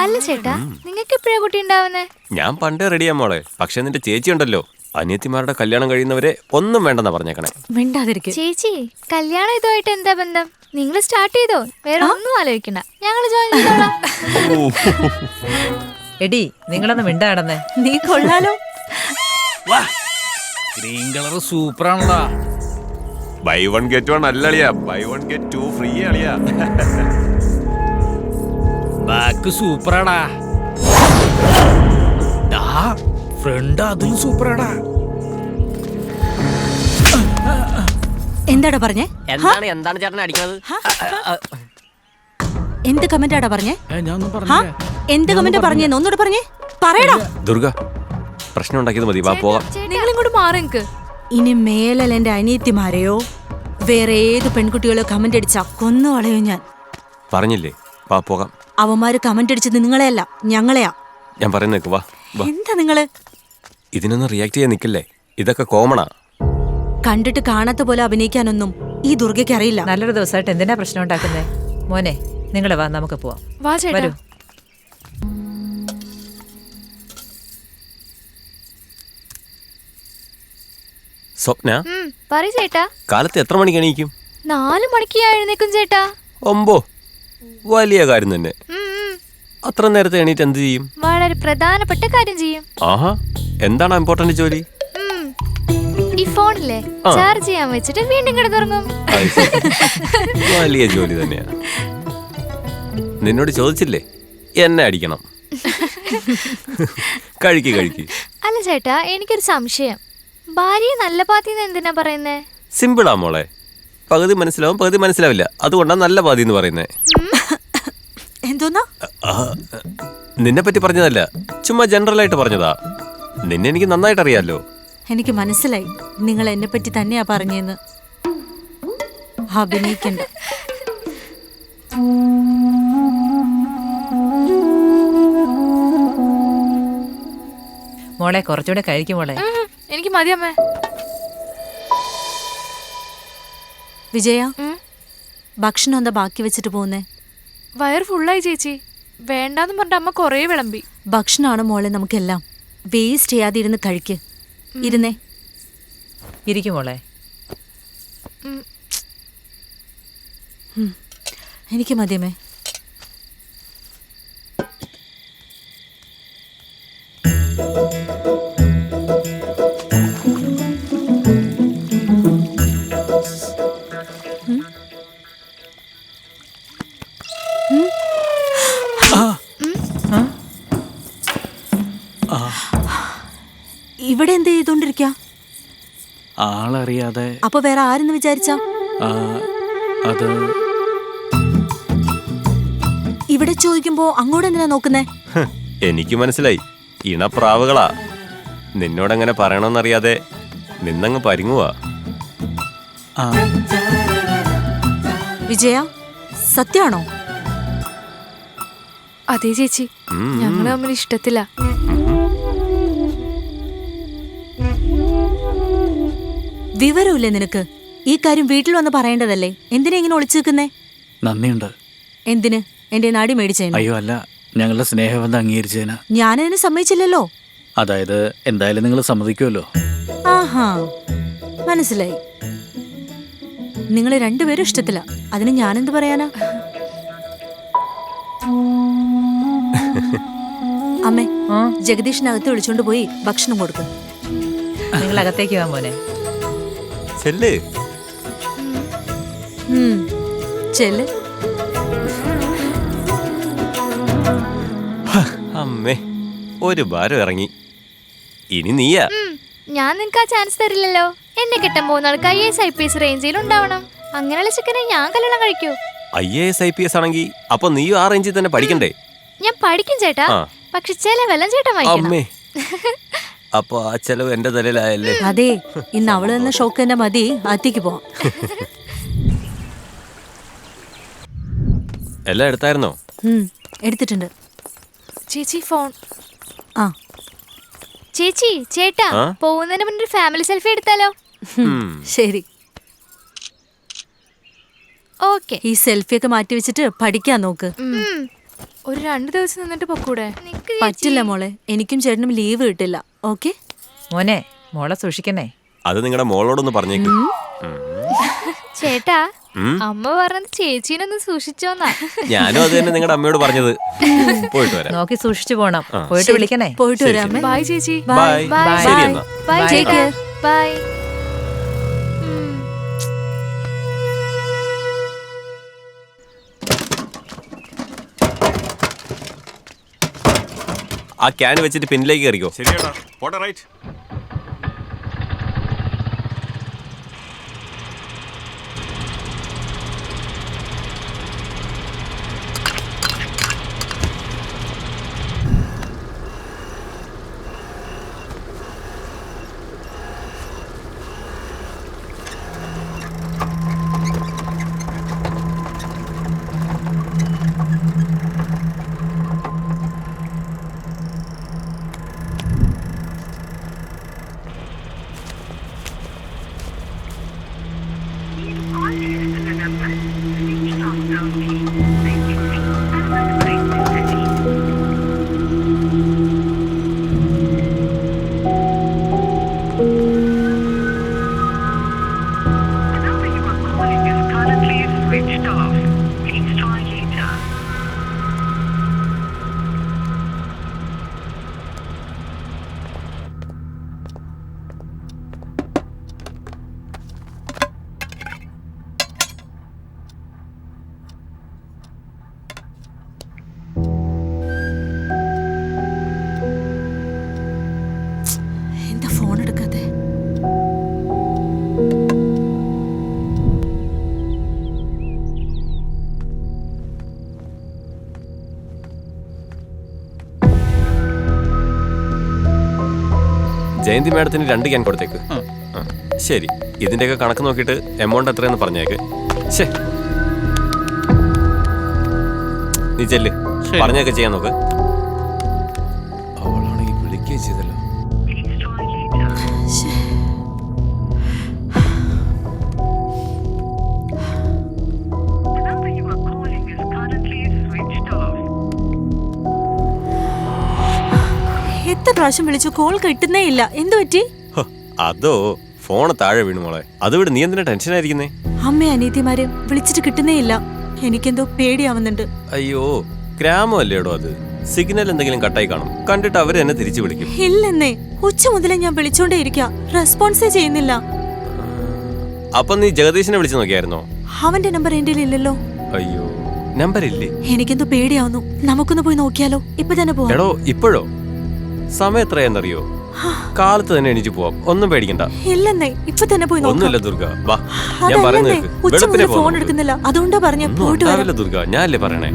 അല്ല ചേട്ടാ, നിങ്ങൾക്ക് എപ്പോഴാ കുട്ടി ഉണ്ടാവുന്നേ? ഞാൻ പണ്ടേ റെഡിയാ മോളെ. പക്ഷെ നിന്റെ ചേച്ചി ഉണ്ടല്ലോ, അനിയത്തിമാരുടെ കല്യാണം കഴിയുന്നവരെ ഒന്നും വേണ്ടെന്നാ പറഞ്ഞേക്കണേ. മിണ്ടാതിരിക്കും. ചേച്ചി, കല്യാണം ഇതുമായിട്ട് എന്താ ബന്ധം? നിങ്ങൾ സ്റ്റാർട്ട് ചെയ്തോ, വേറെ ഒന്നും ആലോചിക്കണ്ട, ഞങ്ങൾ ജോയിൻ ചെയ്തോളാം. എടി നിങ്ങളൊന്ന് മിണ്ടാടന്നേ. നീ കൊള്ളാലോ. ഗ്രീൻ കളർ സൂപ്പറാണല്ലോ. ബൈ വൺ ഗെറ്റ് വൺ അല്ല അളിയാ, buy one get two free അളിയാ. ബാക്ക് സൂപ്പറാടാ. ഫ്രണ്ട് അതും സൂപ്പറാടാ. എന്താടാ പറഞ്ഞേ? എന്താണ് ചേട്ടനെ അടിക്കുന്നത്? എന്ത് കമന്റാടാ പറഞ്ഞേ? ഞാൻ ഒന്നും പറഞ്ഞില്ല. എന്ത് കമന്റ് പറഞ്ഞേന്ന് ഒന്നുകൂടെ പറഞ്ഞേ. പറയടാ. ദുർഗ, പ്രശ്നം ഉണ്ടാക്കിയത് മതി, വാ പോകാം. നിങ്ങൾ ഇങ്ങോട്ട് മാറി നിൽക്ക്. ഇനി മേലൽ എന്റെ അനിയത്തിമാരെയോ വേറെ ഏത് പെൺകുട്ടികളോ കമന്റ് അടിച്ചാ കൊന്നു കളയോ ഞാൻ. പറഞ്ഞില്ലേ, വാ പോകാം. അവന്മാര് കമന്റ് അടിച്ചത് നിങ്ങളെയല്ല, ഞങ്ങളെയാ. ഞാൻ പറയുന്നേക്ക്, വാ വാ. എന്താ നിങ്ങള് ഇതിനൊന്നും റിയാക്ട് ചെയ്യാൻ നിൽക്കില്ലേ, ഇതൊക്കെ കോമണാ. കണ്ടിട്ട് കാണാത്ത പോലെ അഭിനയിക്കാനൊന്നും ഈ ദുർഗയ്ക്ക് അറിയില്ല. നല്ലൊരു ദിവസമായിട്ട് എന്തിനാ പ്രശ്നം ഉണ്ടാക്കുന്നേ? മോനെ നിങ്ങളെ വാ, നമുക്ക് പോവാം. വാ ചേട്ടാ. വരൂ. സ്വപ്ന, പറയ് ചേട്ടാ. കാലത്ത് എത്ര മണിക്ക് എണീക്കും? 4 മണിക്ക് എഴുന്നേക്കും ചേട്ടാ. ഒമ്പോ, വലിയ കാര്യം തന്നെ. ഉം, ഉം. അത്ര നേരത്തെ എണീറ്റ് എന്ത് ചെയ്യും? വളരെ പ്രധാനപ്പെട്ട കാര്യം ചെയ്യും. ആഹാ, എന്താണ് ഇമ്പോർട്ടന്റ് ജോലി? ഉം. ഈ ഫോണിലെ ചാർജ് ചെയ്യാൻ വെച്ചിട്ട് വീണ്ടും കിടന്നുറങ്ങും. അത് ശരി. വലിയ ജോലി തന്നെയാ. നിന്നോട് ചോദിച്ചില്ലേ എന്നെ അടിക്കണം? കഴിക്ക് കഴിക്ക്. അല്ല ചേട്ടാ, എനിക്കൊരു സംശയം. ഭാര്യ നല്ല പാത്തിന്ന് എന്തിനാ പറയുന്നേ? സിമ്പിളാ മോളെ, പകുതി മനസ്സിലാവും പകുതി മനസ്സിലാവില്ല, അതുകൊണ്ടാണ് നല്ല പാതി എന്ന് പറയുന്നേ. എന്തോന്നാ? നിന്നെ പറ്റി പറഞ്ഞതല്ല, ചുമ്മാ ജനറൽ ആയിട്ട് പറഞ്ഞതാ. നിന്നെ എനിക്ക് നന്നായിട്ട് അറിയാലോ. എനിക്ക് മനസ്സിലായി നിങ്ങൾ എന്നെ പറ്റി തന്നെയാ പറഞ്ഞെന്ന്. അഭിനയിക്കണ്ട. മോളെ കുറച്ചുകൂടെ കഴിക്കും മോളെ. എനിക്ക് മതിയമ്മേ. വിജയ, ഭക്ഷണം എന്താ ബാക്കി വെച്ചിട്ട് പോകുന്നേ? വയർ ഫുള്ളായി ചേച്ചി. വേണ്ടാന്ന് പറഞ്ഞ അമ്മ കൊറേ വിളമ്പി. ഭക്ഷണമാണ് മോളെ നമുക്കെല്ലാം. വേസ്റ്റ് ചെയ്യാതെ ഇരുന്ന് കഴിക്ക്. ഇരുന്നേ. ഇരിക്കും മോളെ. എനിക്ക് മതിയമ്മേ. ഇവിടെ എന്ത് ചെയ്തോണ്ടിരിക്ക? ആളറിയാതെ. അപ്പൊ വേറെ ആരെന്ന് വിചാരിച്ച? അത് ഇവിടെ ചോദിക്കുമ്പോ അങ്ങോട്ട് എന്തിനാ നോക്കുന്നേ? എനിക്ക് മനസ്സിലായി, ഇണപ്രാവുകളാ. നിന്നോടെങ്ങനെ പറയണമെന്നറിയാതെ നിന്നങ്ങ് പരിങ്ങുവാ. വിജയ, സത്യാണോ? അതെ ചേച്ചി, ഞങ്ങള് തമ്മിൽ ഇഷ്ടത്തില്ല. വിവരമില്ലേ നിനക്ക്? ഈ കാര്യം വീട്ടിൽ വന്ന് പറയേണ്ടതല്ലേ? എന്തിനാ ഇങ്ങനെ ഒളിച്ചു നിൽക്കുന്നേ? നന്ദിയുണ്ട്. എന്തിന്? എന്റെ നാടി മേടിച്ചേന്? അയ്യോ അല്ല, ഞങ്ങളുടെ സ്നേഹബന്ധം അംഗീകരിച്ചതിന്. ഞാനതിന് സമ്മതിച്ചില്ലല്ലോ. അതായത് എന്തായാലും നിങ്ങൾ സമ്മതിക്കുമല്ലോ. ആഹാ, മനസ്സിലായി. നിങ്ങൾ രണ്ടുപേരും ഇഷ്ടത്തില്ല, അതിന് ഞാനെന്ത് പറയാനാ? അമ്മേ, ജഗദീഷിനകത്ത് വിളിച്ചോണ്ട് പോയി ഭക്ഷണം കൊടുക്കും. നിങ്ങൾ അകത്തേക്ക് വാ മോനെ. ചെല്ല്. ചെല്ല്. അമ്മേ, ഒരു ഭാരം ഇറങ്ങി. ഇനി നീയാ. ഞാൻ നിനക്ക് ആ ചാൻസ് തരില്ലല്ലോ. എന്നെ കിട്ടാൻ പോകുന്ന ആൾക്ക് IAS IPS റേഞ്ചിൽ ഉണ്ടാവണം. അങ്ങനെയുള്ള ചിക്കനെ ഞാൻ കല്യാണം കഴിക്കൂ. IAS IPS ആണെങ്കിൽ അപ്പൊ നീയും ആ റേഞ്ചിൽ തന്നെ പഠിക്കണ്ടേ? ഞാൻ പഠിക്കും ചേട്ടാ, പക്ഷെ ചെലവെല്ലാം ചേട്ടൻ വാങ്ങിക്കണം. അമ്മേ, അപ്പൊ ആ ചെലവ് എന്റെ തലയിലായല്ലേ? അതെ, ഇന്ന് അവള് തന്നെ ഷോക്ക് തന്നെ മതി. ആത്തേക്ക് പോവാം. എല്ലാം എടുത്തായിരുന്നോ? എടുത്തിട്ടുണ്ട്. ചേച്ചി ഫോൺ. ആ ചേച്ചി, ചേട്ടാ, പോകുന്നതിന് മുന്നേ ഒരു ഫാമിലി സെൽഫി എടുത്താലോ? ശരി. ഓക്കെ. ഈ സെൽഫിയൊക്കെ മാറ്റി വെച്ചിട്ട് പഠിക്കാൻ നോക്ക്. ഒരു 2 ദിവസം നിന്നിട്ട് പൊക്കൂടെ? പറ്റില്ല മോളെ, എനിക്കും ചേട്ടനും ലീവ് കിട്ടില്ല. ഓക്കെ? മോനെ മോളെ സൂക്ഷിക്കണേ. അത് നിങ്ങളുടെ മോളോടൊന്ന് പറഞ്ഞേക്ക്. ചേട്ടാ, അമ്മ പറഞ്ഞത് ചേച്ചീനൊന്ന് സൂക്ഷിച്ചോന്നാ. ഞാനും അത് തന്നെ നിങ്ങളുടെ അമ്മയോട് പറഞ്ഞത്. പോയിട്ട് വരാം. നോക്കി സൂക്ഷിച്ചു പോണം. പോയിട്ട് വിളിക്കണേ. പോയിട്ട് വരാമേ. ബൈ ചേച്ചി. ബൈ. ബൈ. ശരി എന്നാ. ബൈ Take ചേട്ടാ. care. ബൈ. ആ ക്യാൻ വെച്ചിട്ട് പിന്നിലേക്ക് കയറിക്കോ. ശരിയാടാ, പോട്ടെ. റൈറ്റ്. എന്താ ഫോൺ എടുക്കാതെ? ജയന്തി മാഡത്തിന് 2 ക്യാൻ കൊടുത്തേക്ക്. ശരി, ഇതിന്റെയൊക്കെ കണക്ക് നോക്കിയിട്ട് എമൗണ്ട് എത്രയെന്ന് പറഞ്ഞേക്ക്. ശേ, നീ ചെല്ല്, പറഞ്ഞൊക്കെ ചെയ്യാൻ നോക്ക്. അവളാണെങ്കിൽ വിളിക്കുകയും ചെയ്തല്ലോ. എത്ര പ്രാവശ്യം വിളിച്ചു, കോൾ കിട്ടുന്നേ ഇല്ല. എന്തു പറ്റി? ഹോ, അതോ ഫോണ് താഴെ വീണു മോളെ. അതുവിടെ നീ എന്തിനാ ടെൻഷൻ ആയിരിക്കുന്നേ? അമ്മ അനിയത്തിമാരെ വിളിച്ചിട്ട് കിട്ടുന്നേ ഇല്ല. എനിക്കെന്തോ പേടിയാവുന്നുണ്ട്. അയ്യോ, ഗ്രാമമല്ലേടോ അത്. സിഗ്നൽ എന്തെങ്കിലും കട്ടായി കാണും. കണ്ടിട്ട് അവര് എന്നെ തിരിച്ചു വിളിക്കും. ഇല്ലെന്നേ, ഉച്ച മുതലേ ഞാൻ വിളിച്ചോണ്ടേ ഇരിക്കാം, റെസ്പോൺസേ ചെയ്യുന്നില്ല. അപ്പൊ നീ ജഗദീശിനെ വിളിച്ചു നോക്കിയായിരുന്നോ? അവന്റെ നമ്പർ എന്റെ ഇല്ലല്ലോ. അയ്യോ, നമ്പർ ഇല്ലേ? എനിക്കെന്തോ പേടിയാവുന്നു. നമുക്കൊന്ന് പോയി നോക്കിയാലോ? ഇപ്പൊ തന്നെ പോവാം. എടോ, ഇപ്പോഴോ? സമയം എത്രയെന്നറിയോ? കാലത്ത് തന്നെ എണീച്ചു പോവാം, ഒന്നും പേടിക്കണ്ട. ഇല്ലെന്നേ, ഇപ്പൊ തന്നെ പോയി നോക്കാം. ഒന്നുമില്ല ദുർഗ, വാ. ഞാൻ അതല്ലെന്നേ, പറയുന്നത് ഉച്ച മുതൽ ഫോൺ എടുക്കുന്നില്ല. അതുകൊണ്ടാ പറഞ്ഞ പോയിട്ട് വരാം. ദുർഗ, ഞാനല്ലേ പറയണേ.